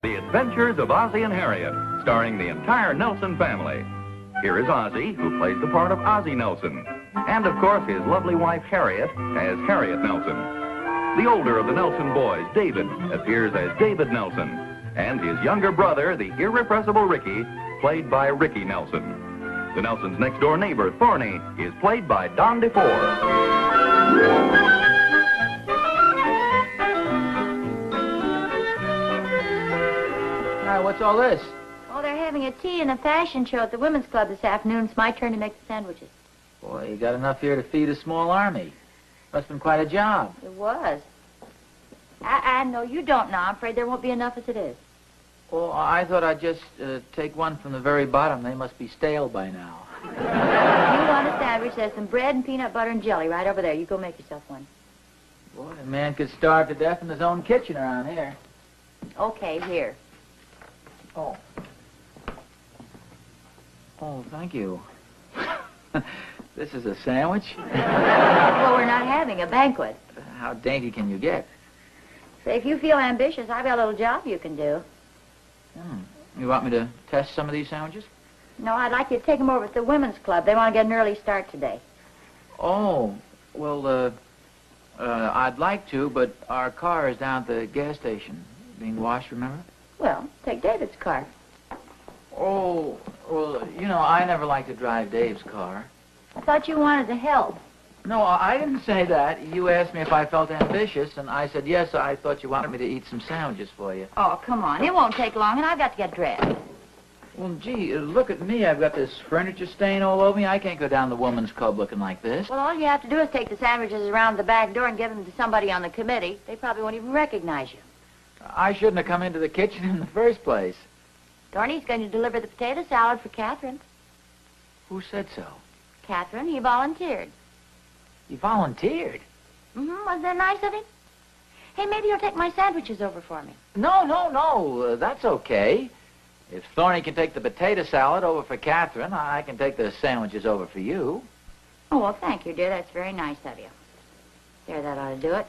The Adventures of Ozzie and Harriet, starring the entire Nelson family. Here is Ozzie, who plays the part of Ozzie Nelson. And, of course, his lovely wife, Harriet, as Harriet Nelson. The older of the Nelson boys, David, appears as David Nelson. And his younger brother, the irrepressible Ricky, played by Ricky Nelson. The Nelsons' next-door neighbor, Thorny, is played by Don DeFore. What's all this? Oh, they're having a tea and a fashion show at the Women's Club this afternoon. It's my turn to make the sandwiches. Boy, you got enough here to feed a small army. Must have been quite a job. It was. I know you don't now. I'm afraid there won't be enough as it is. Well, I thought I'd just take one from the very bottom. They must be stale by now. If you want a sandwich, there's some bread and peanut butter and jelly right over there. You go make yourself one. Boy, a man could starve to death in his own kitchen around here. Okay, here. Oh. Oh, thank you. This is a sandwich? Well, we're not having a banquet. How dainty can you get? Say, if you feel ambitious, I've got a little job you can do. You want me to test some of these sandwiches? No, I'd like you to take them over to the Women's Club. They want to get an early start today. Oh, well, I'd like to, but our car is down at the gas station being washed, remember? Well, take David's car. Oh, well, you know, I never like to drive Dave's car. I thought you wanted to help. No, I didn't say that. You asked me if I felt ambitious, and I said yes. I thought you wanted me to eat some sandwiches for you. Oh, come on. It won't take long, and I've got to get dressed. Well, gee, look at me. I've got this furniture stain all over me. I can't go down to the women's club looking like this. Well, all you have to do is take the sandwiches around the back door and give them to somebody on the committee. They probably won't even recognize you. I shouldn't have come into the kitchen in the first place. Dorney's going to deliver the potato salad for Catherine. Who said so? Catherine, he volunteered. He volunteered? Wasn't that nice of him? Hey, maybe you'll take my sandwiches over for me. No. That's okay. If Thorny can take the potato salad over for Catherine, I can take the sandwiches over for you. Oh, well, thank you, dear. That's very nice of you. There, that ought to do it.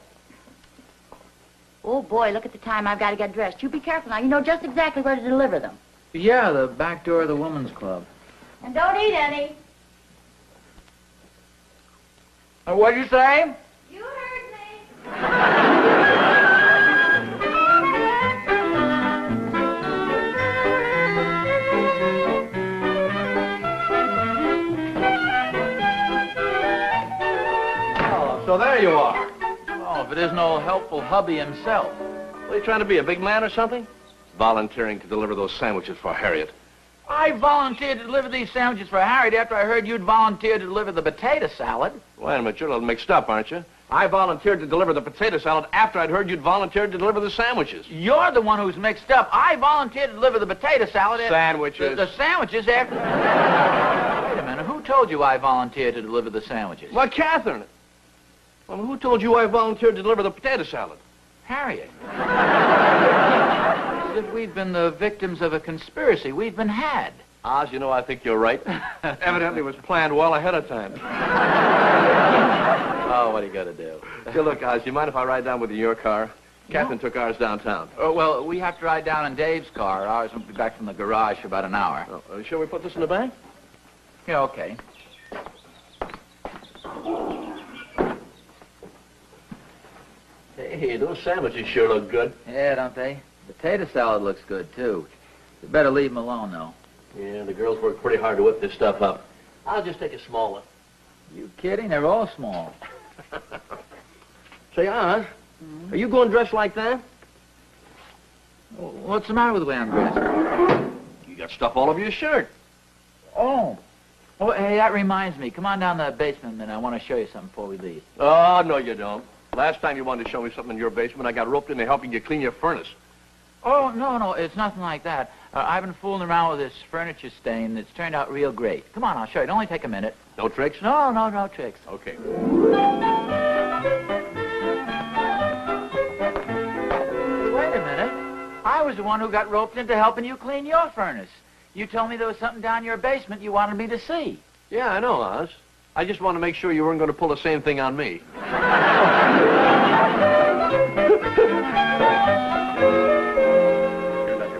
Oh, boy, look at the time. I've got to get dressed. You be careful now. You know just exactly where to deliver them. Yeah, the back door of the women's club. And don't eat any. What'd you say? You heard me. Oh, so there you are. Oh, if it isn't old helpful hubby himself. What are you trying to be, a big man or something? Volunteering to deliver those sandwiches for Harriet. I volunteered to deliver these sandwiches for Harriet after I heard you'd volunteered to deliver the potato salad. Wait a minute, you're a little mixed up, aren't you? I volunteered to deliver the potato salad after I'd heard you'd volunteered to deliver the sandwiches. You're the one who's mixed up. I volunteered to deliver the potato salad. Sandwiches. The sandwiches after... Wait a minute. Who told you I volunteered to deliver the sandwiches? Well, Catherine. Well, who told you I volunteered to deliver the potato salad? Harriet. As if we'd been the victims of a conspiracy. We've been had. Oz, you know, I think you're right. Evidently it was planned well ahead of time. Oh, what are you going to do? Hey, look, Oz, you mind if I ride down with you in your car? Catherine took ours downtown. Oh, well, we have to ride down in Dave's car. Ours will be back from the garage for about an hour. Oh, shall we put this in the bag? Yeah, okay. Hey, those sandwiches sure look good. Yeah, don't they? Potato salad looks good, too. You better leave them alone, though. Yeah, the girls work pretty hard to whip this stuff up. I'll just take a small one. You kidding? They're all small. Say, Oz, are you going dressed like that? What's the matter with the way I'm dressed? You got stuff all over your shirt. Oh, hey, that reminds me. Come on down to the basement a minute. I want to show you something before we leave. Oh, no, you don't. Last time you wanted to show me something in your basement, I got roped into helping you clean your furnace. Oh, no, it's nothing like that. I've been fooling around with this furniture stain. It's turned out real great. Come on, I'll show you. It'll only take a minute. No tricks? No tricks. Okay. Wait a minute. I was the one who got roped into helping you clean your furnace. You told me there was something down your basement you wanted me to see. Yeah, I know, Oz. I just want to make sure you weren't going to pull the same thing on me. Here, let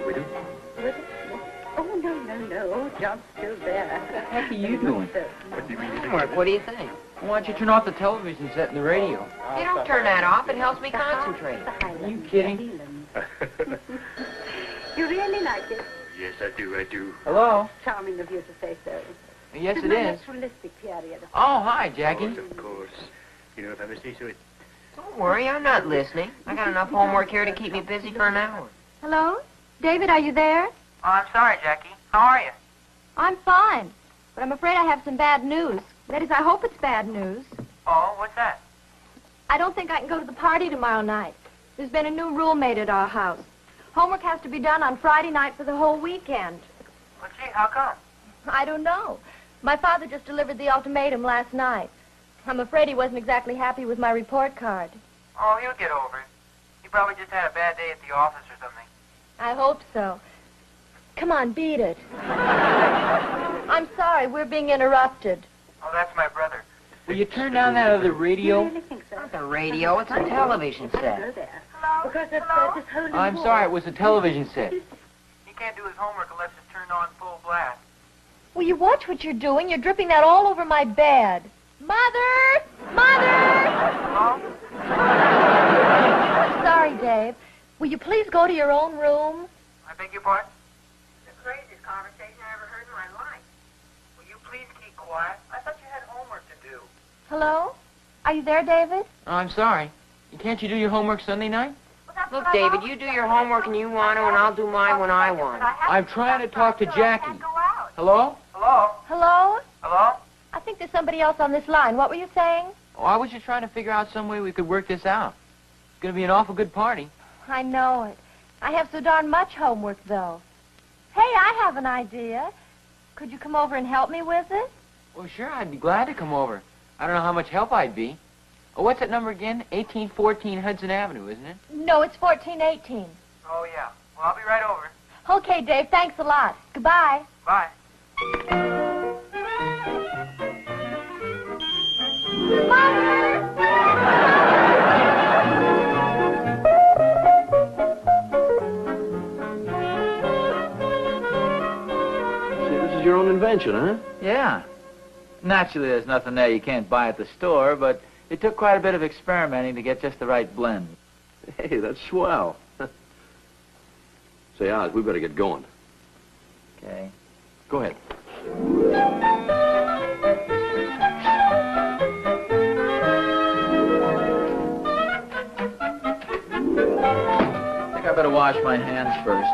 the heck are you doing? Homework, what do you think? Why don't you turn off the television set and the radio? You don't turn that off. It helps me concentrate. Are you kidding? You really like it? Yes, I do. Hello? Charming of you to say so. Yes, It's it my is. naturalistic period. Oh, hi, Jackie. Of course. You know, if I may say so, it... Don't worry, I'm not listening. I got enough homework here to keep me busy for an hour. Hello? David, are you there? Oh, I'm sorry, Jackie. How are you? I'm fine, but I'm afraid I have some bad news. That is, I hope it's bad news. Oh, what's that? I don't think I can go to the party tomorrow night. There's been a new rule made at our house. Homework has to be done on Friday night for the whole weekend. Well, gee, how come? I don't know. My father just delivered the ultimatum last night. I'm afraid he wasn't exactly happy with my report card. Oh, he'll get over it. He probably just had a bad day at the office or something. I hope so. Come on, beat it. I'm sorry, we're being interrupted. Oh, that's my brother. Will you turn down that other You radio? really think so? Not the radio, it's a television Go set. there. Because it's this holy I'm war. sorry, it was a television set. He can't do his homework unless it's turned on full blast. Will you watch what you're doing? You're dripping that all over my bed. Mother! Mother! Oh? Sorry, Dave. Will you please go to your own room? I beg your pardon? The craziest conversation I ever heard in my life. Will you please keep quiet? I thought you had homework to do. Hello? Are you there, David? Oh, I'm sorry. Can't you do your homework Sunday night? Look, David, you do your homework when you want to, and I'll do mine when I want. I'm trying to talk to Jackie. Hello? Hello? Hello? Hello? I think there's somebody else on this line. What were you saying? Oh, I was just trying to figure out some way we could work this out. It's going to be an awful good party. I know it. I have so darn much homework, though. Hey, I have an idea. Could you come over and help me with it? Well, sure, I'd be glad to come over. I don't know how much help I'd be. Oh, what's that number again? 1814 Hudson Avenue, isn't it? No, it's 1418. Oh, yeah. Well, I'll be right over. Okay, Dave, thanks a lot. Goodbye. Bye. See, this is your own invention, huh? Yeah. Naturally, there's nothing there you can't buy at the store, but it took quite a bit of experimenting to get just the right blend. Hey, that's swell. Say, Oz, we better get going. Okay. Go ahead. I think I better wash my hands first.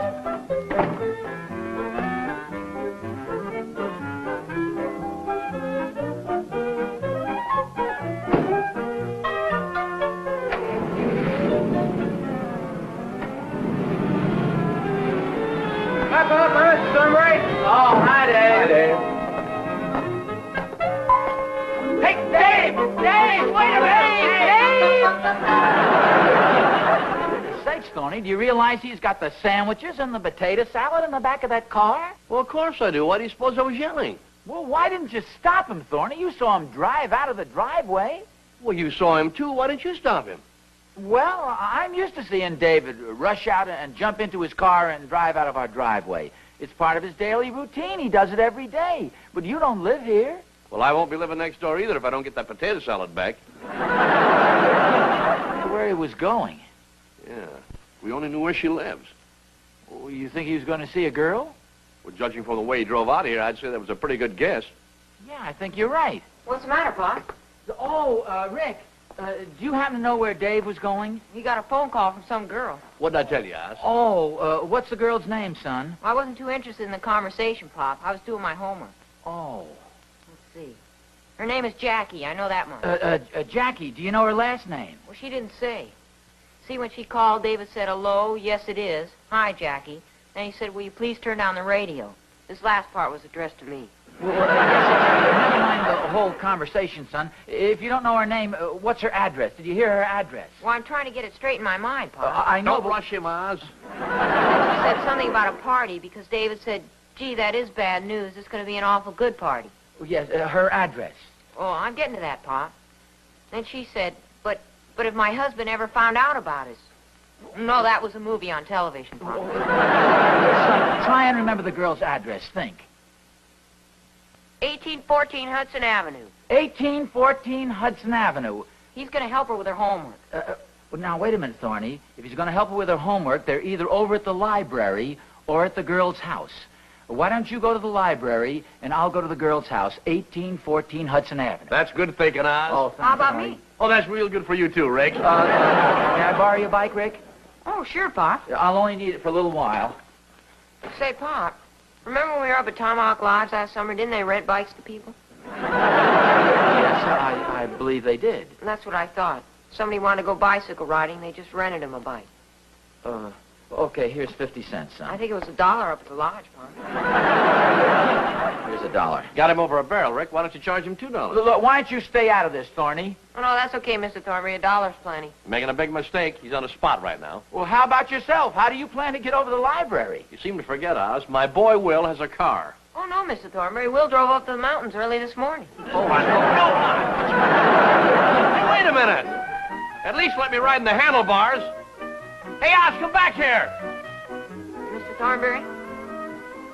Oh, hi, Dave. Hey, Dave! Dave! Wait a minute! Dave! Sakes, Thorny, do you realize he's got the sandwiches and the potato salad in the back of that car? Well, of course I do. Why do you suppose I was yelling? Well, why didn't you stop him, Thorny? You saw him drive out of the driveway. Well, you saw him, too. Why didn't you stop him? Well, I'm used to seeing David rush out and jump into his car and drive out of our driveway. It's part of his daily routine. He does it every day. But you don't live here. Well, I won't be living next door either if I don't get that potato salad back. Where he was going. Yeah. We only knew where she lives. Oh, you think he was going to see a girl? Well, judging from the way he drove out of here, I'd say that was a pretty good guess. Yeah, I think you're right. What's the matter, Pop? Oh, Rick, do you happen to know where Dave was going? He got a phone call from some girl. What did I tell you, Oz? Oh, what's the girl's name, son? I wasn't too interested in the conversation, Pop. I was doing my homework. Oh. Let's see. Her name is Jackie. I know that much. Jackie, do you know her last name? Well, she didn't say. See, when she called, David said, hello, yes, it is. Hi, Jackie. Then he said, will you please turn down the radio? This last part was addressed to me. Well, never mind the whole conversation, son. If you don't know her name, what's her address? Did you hear her address? Well, I'm trying to get it straight in my mind, Pop. I know. Don't rush him, Oz. She said something about a party because David said, gee, that is bad news. It's going to be an awful good party. Yes, her address. Oh, I'm getting to that, Pop. Then she said, but if my husband ever found out about us. No, that was a movie on television, Pop. Son, try and remember the girl's address. Think. 1814 Hudson Avenue. 1814 Hudson Avenue. He's going to help her with her homework. Well, now, wait a minute, Thorny. If he's going to help her with her homework, they're either over at the library or at the girl's house. Why don't you go to the library, and I'll go to the girl's house, 1814 Hudson Avenue. That's good thinking, Oz. Oh, thanks, How about Thorny. me? Oh, that's real good for you, too, Rick. May I borrow your bike, Rick? Oh, sure, Pop. I'll only need it for a little while. Say, Pop, remember when we were up at Tomahawk Lodge last summer? Didn't they rent bikes to people? Yes, I believe they did. And that's what I thought. Somebody wanted to go bicycle riding. They just rented him a bike. Okay, here's 50 cents, son. I think it was $1 up at the lodge, Pop. Here's $1. Got him over a barrel, Rick. Why don't you charge him $2? Look, why don't you stay out of this, Thorny? Oh, no, that's okay, Mr. Thornberry. $1's plenty. You're making a big mistake. He's on the spot right now. Well, how about yourself? How do you plan to get over to the library? You seem to forget, Oz. My boy Will has a car. Oh, no, Mr. Thornberry. Will drove up to the mountains early this morning. Oh, I know. Hey, wait a minute. At least let me ride in the handlebars. Hey, Oz, come back here. Mr. Thornberry,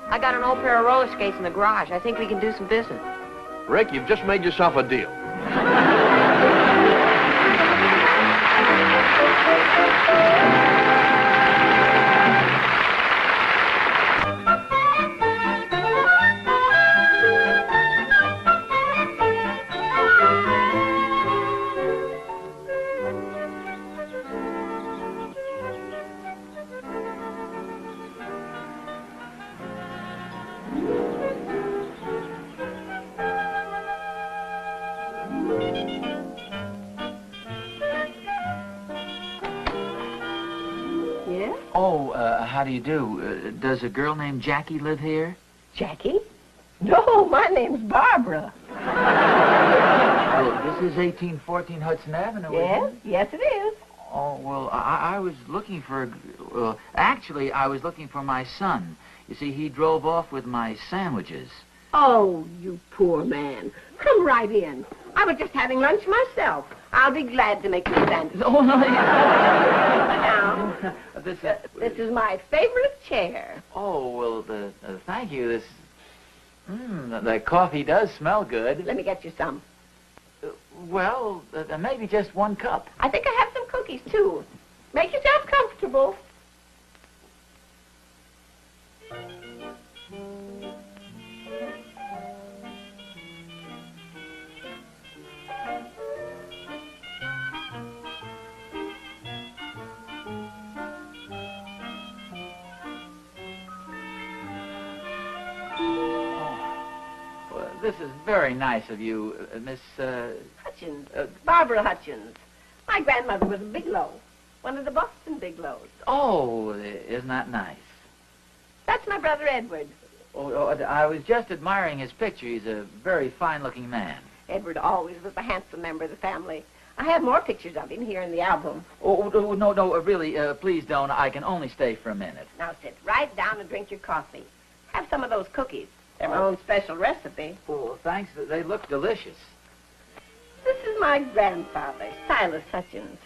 I got an old pair of roller skates in the garage. I think we can do some business. Rick, you've just made yourself a deal. Yeah? Oh, how do you do? Does a girl named Jackie live here? Jackie? No, my name's Barbara. Well, this is 1814 Hudson Avenue, Yes? isn't it? Yes, it is. Oh, well, I was looking for... actually, I was looking for my son. You see, he drove off with my sandwiches. Oh, you poor man. Come right in. I was just having lunch myself. I'll be glad to make you sandwich. Oh, no, Now, this this is my favorite chair. Oh, well, thank you. This... the coffee does smell good. Let me get you some. Well, maybe just one cup. I think I have some cookies, too. Make yourself comfortable. Well, this is very nice of you, Miss... Hutchins. Barbara Hutchins. My grandmother was a Bigelow. One of the Boston Bigelows. Oh, isn't that nice? That's my brother Edward. Oh, I was just admiring his picture. He's a very fine-looking man. Edward always was a handsome member of the family. I have more pictures of him here in the album. Oh, no, really, please don't. I can only stay for a minute. Now sit right down and drink your coffee. Have some of those cookies. They're my own special recipe. Oh, thanks. They look delicious. This is my grandfather, Silas Hutchins.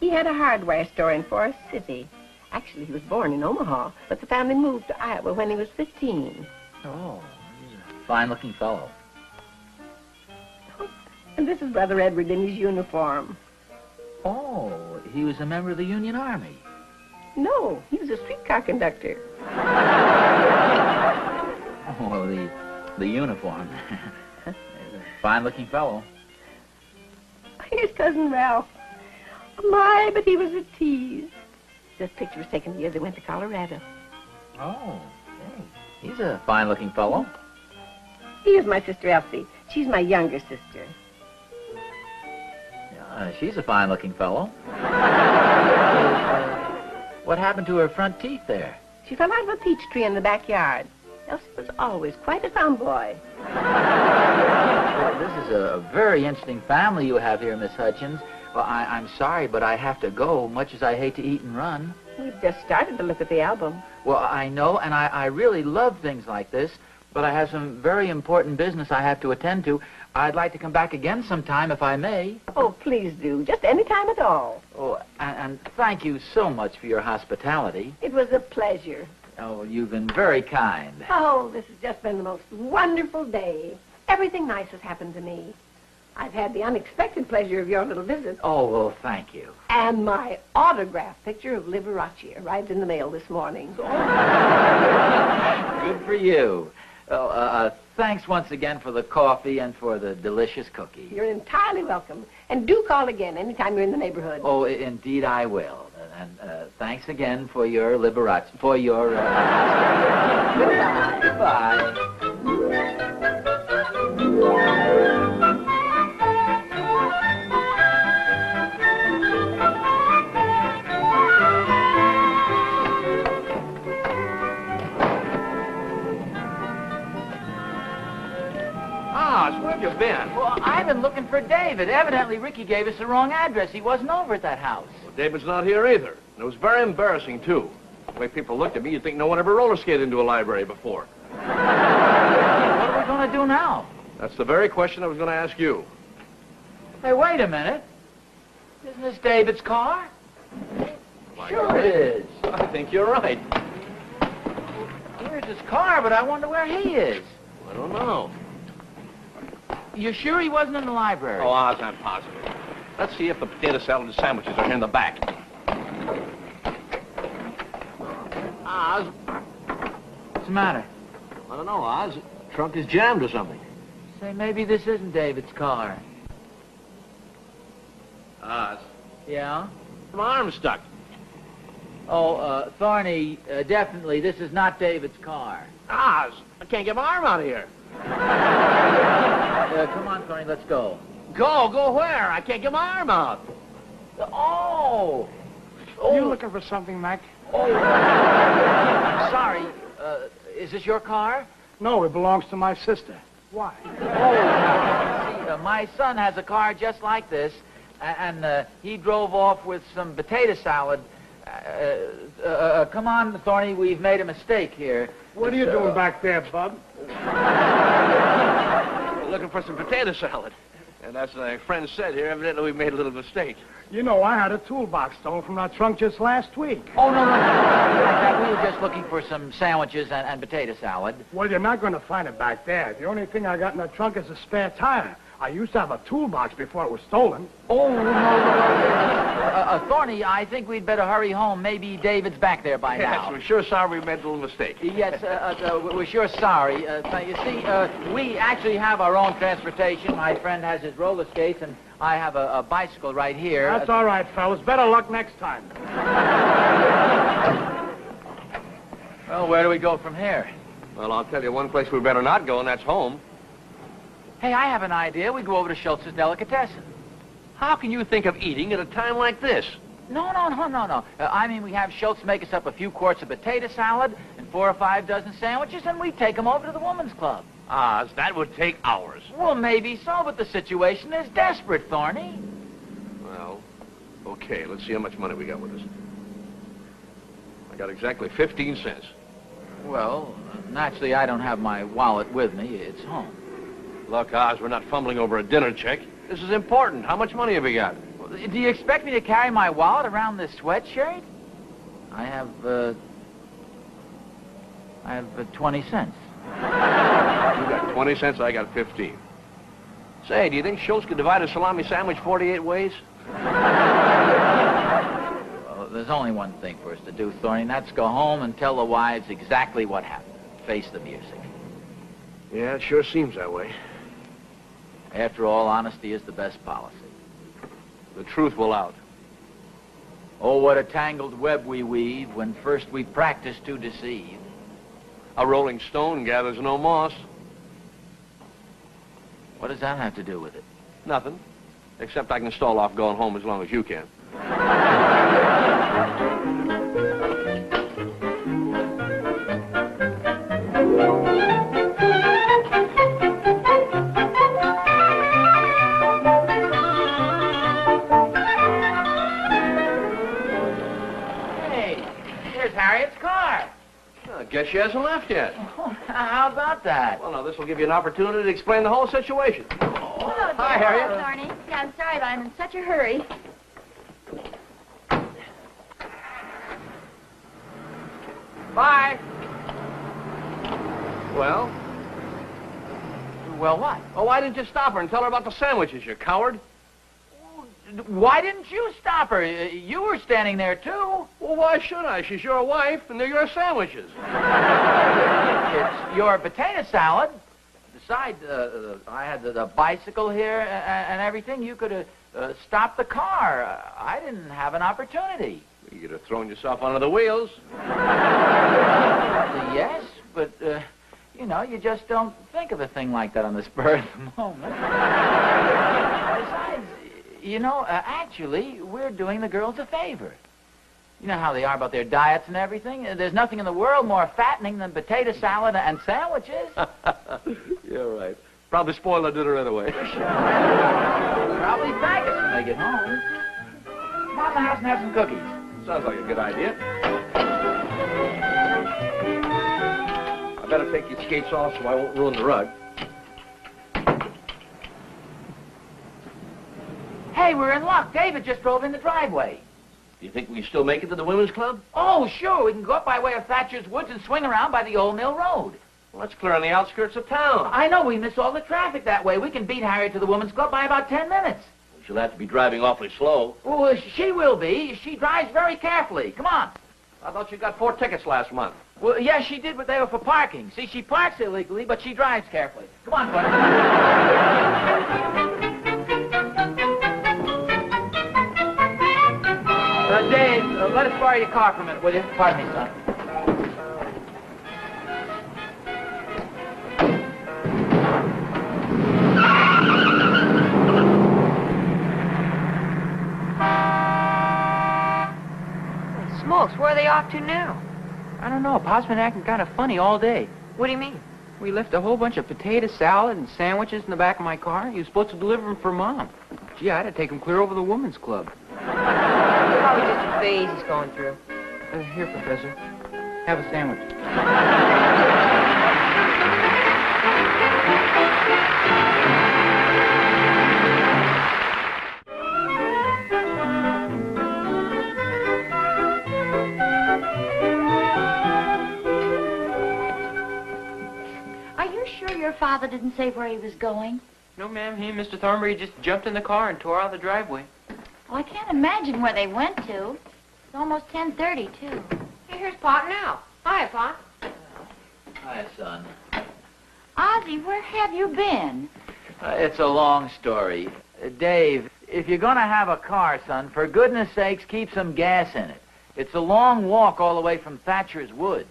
He had a hardware store in Forest City. Actually, he was born in Omaha, but the family moved to Iowa when he was 15. Oh, he's a fine-looking fellow. And this is Brother Edward in his uniform. Oh, he was a member of the Union Army. No, he was a streetcar conductor. Oh, well, the uniform. He's a fine-looking fellow. Here's Cousin Ralph. My, but he was a tease. This picture was taken the year they went to Colorado. Oh, hey, he's a fine-looking fellow. Here's my sister Elsie. She's my younger sister. She's a fine-looking fellow. What happened to her front teeth there? She fell out of a peach tree in the backyard. Elsie was always quite a tomboy. Well, this is a very interesting family you have here, Miss Hutchins. Well, I'm sorry, but I have to go, much as I hate to eat and run. We've just started to look at the album. Well, I know, and I really love things like this, but I have some very important business I have to attend to. I'd like to come back again sometime, if I may. Oh, please do. Just any time at all. Oh, and thank you so much for your hospitality. It was a pleasure. Oh, you've been very kind. Oh, this has just been the most wonderful day. Everything nice has happened to me. I've had the unexpected pleasure of your little visit. Oh, well, thank you. And my autograph picture of Liberace arrived in the mail this morning. Good for you. Thanks once again for the coffee and for the delicious cookies. You're entirely welcome. And do call again anytime you're in the neighborhood. Oh, indeed I will. And thanks again for your Liberace, for your... Goodbye. Goodbye. Oz, where have you been? Well, I've been looking for David. Evidently, Ricky gave us the wrong address. He wasn't over at that house. Well, David's not here either. And it was very embarrassing, too. The way people looked at me, you'd think no one ever roller skated into a library before. What are we going to do now? That's the very question I was going to ask you. Hey, wait a minute. Isn't this David's car? My Sure God. it is. I think you're right. Here's his car, but I wonder where he is. I don't know. You sure he wasn't in the library? Oh, Oz, I'm positive. Let's see if the potato salad and sandwiches are here in the back. Oz, What's the matter? I don't know, Oz. The trunk is jammed or something. Say, maybe this isn't David's car. Oz, Yeah? my arm's stuck. Oh, Thorny, definitely, this is not David's car. Oz, I can't get my arm out of here. Come on, Thorny, let's go. Go where? I can't get my arm out. Oh! You looking for something, Mac? I'm sorry. Is this your car? No, it belongs to my sister. Why? See, my son has a car just like this, and he drove off with some potato salad. Come on, Thorny, we've made a mistake here. What are you doing back there, bub? We're looking for some potato salad. And as my friend said here, evidently we made a little mistake. You know, I had a toolbox stolen from that trunk just last week. Oh, no. Like that. We were just looking for some sandwiches and potato salad. Well, you're not going to find it back there. The only thing I got in the trunk is a spare tire. I used to have a toolbox before it was stolen. Oh, no. Thorny, I think we'd better hurry home. Maybe David's back there by Yes, now. we're sure sorry we made a little mistake. Yes, we're sure sorry. You see, we actually have our own transportation. My friend has his roller skates, and I have a bicycle right here. That's all right, fellas. Better luck next time. Well, where do we go from here? Well, I'll tell you one place we better not go, and that's home. Hey, I have an idea. We go over to Schultz's Delicatessen. How can you think of eating at a time like this? No. I mean, we have Schultz make us up a few quarts of potato salad and 4 or 5 dozen sandwiches, and we take them over to the women's club. Oz, that would take hours. Well, maybe so, but the situation is desperate, Thorny. Well, okay, let's see how much money we got with us. I got exactly 15 cents. Well, naturally, I don't have my wallet with me. It's home. Look, Oz, we're not fumbling over a dinner check. This is important. How much money have you got? Do you expect me to carry my wallet around this sweatshirt? I have 20 cents. You got 20 cents, I got 15. Say, do you think Schultz could divide a salami sandwich 48 ways? Well, there's only one thing for us to do, Thorny, and that's go home and tell the wives exactly what happened. Face the music. Yeah, it sure seems that way. After all, honesty is the best policy. The truth will out. Oh, what a tangled web we weave when first we practice to deceive. A rolling stone gathers no moss. What does that have to do with it? Nothing. Except I can stall off going home as long as you can. Hey, here's Harriet's car. I guess she hasn't left yet. Oh, how about that? Well, now, this will give you an opportunity to explain the whole situation. Hello, Hi, dear. Harriet. Thorny. Yeah, I'm sorry, but I'm in such a hurry. Bye. Well, Well, what? Oh, why didn't you stop her and tell her about the sandwiches, you coward? Why didn't you stop her? You were standing there, too. Well, why should I? She's your wife, and they're your sandwiches. It's your potato salad. Besides, I had the bicycle here and everything. You could have stopped the car. I didn't have an opportunity. You could have thrown yourself under the wheels. Yes, but, you know, you just don't think of a thing like that on the spur of the moment. Besides, you know, actually, we're doing the girls a favor. You know how they are about their diets and everything? There's nothing in the world more fattening than potato salad and sandwiches. You're right. Probably spoil their dinner anyway. Probably faggots when they get home. Come on in the house and have some cookies. Sounds like a good idea. I better take these skates off so I won't ruin the rug. Hey, we're in luck. David just drove in the driveway. Do you think we can still make it to the women's club? Oh, sure. We can go up by way of Thatcher's Woods and swing around by the Old Mill Road. Well, that's clear on the outskirts of town. I know. We miss all the traffic that way. We can beat Harriet to the women's club by about 10 minutes. She'll have to be driving awfully slow. Oh, she will be. She drives very carefully. Come on. I thought you got 4 tickets last month. Well, yes, she did, but they were for parking. See, she parks illegally, but she drives carefully. Come on, buddy. Dave, let us borrow your car for a minute, will you? Pardon me, son. Smokes, where are they off to now? I don't know. Pop's been acting kind of funny all day. What do you mean? We left a whole bunch of potato salad and sandwiches in the back of my car. He was supposed to deliver them for Mom. Gee, I had to take him clear over the women's club. Probably just a phase he's going through. Here, Professor. Have a sandwich. Are you sure your father didn't say where he was going? No, ma'am. He and Mr. Thornbury just jumped in the car and tore out of the driveway. Well, I can't imagine where they went to. It's almost 10:30, too. Hey, here's Pop now. Hi, Pop. Hi, son. Ozzie, where have you been? It's a long story. Dave, if you're going to have a car, son, for goodness sakes, keep some gas in it. It's a long walk all the way from Thatcher's Woods.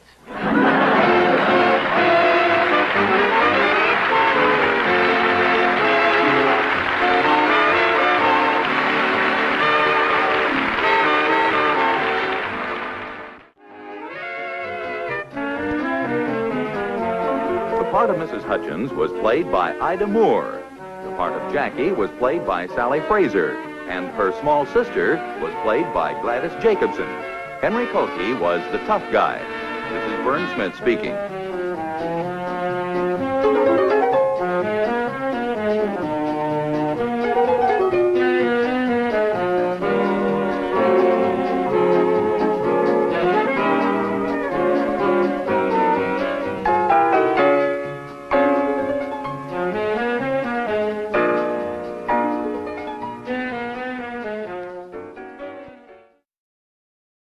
The part of Mrs. Hutchins was played by Ida Moore. The part of Jackie was played by Sally Fraser. And her small sister was played by Gladys Jacobson. Henry Kolke was the tough guy. This is Vern Smith speaking.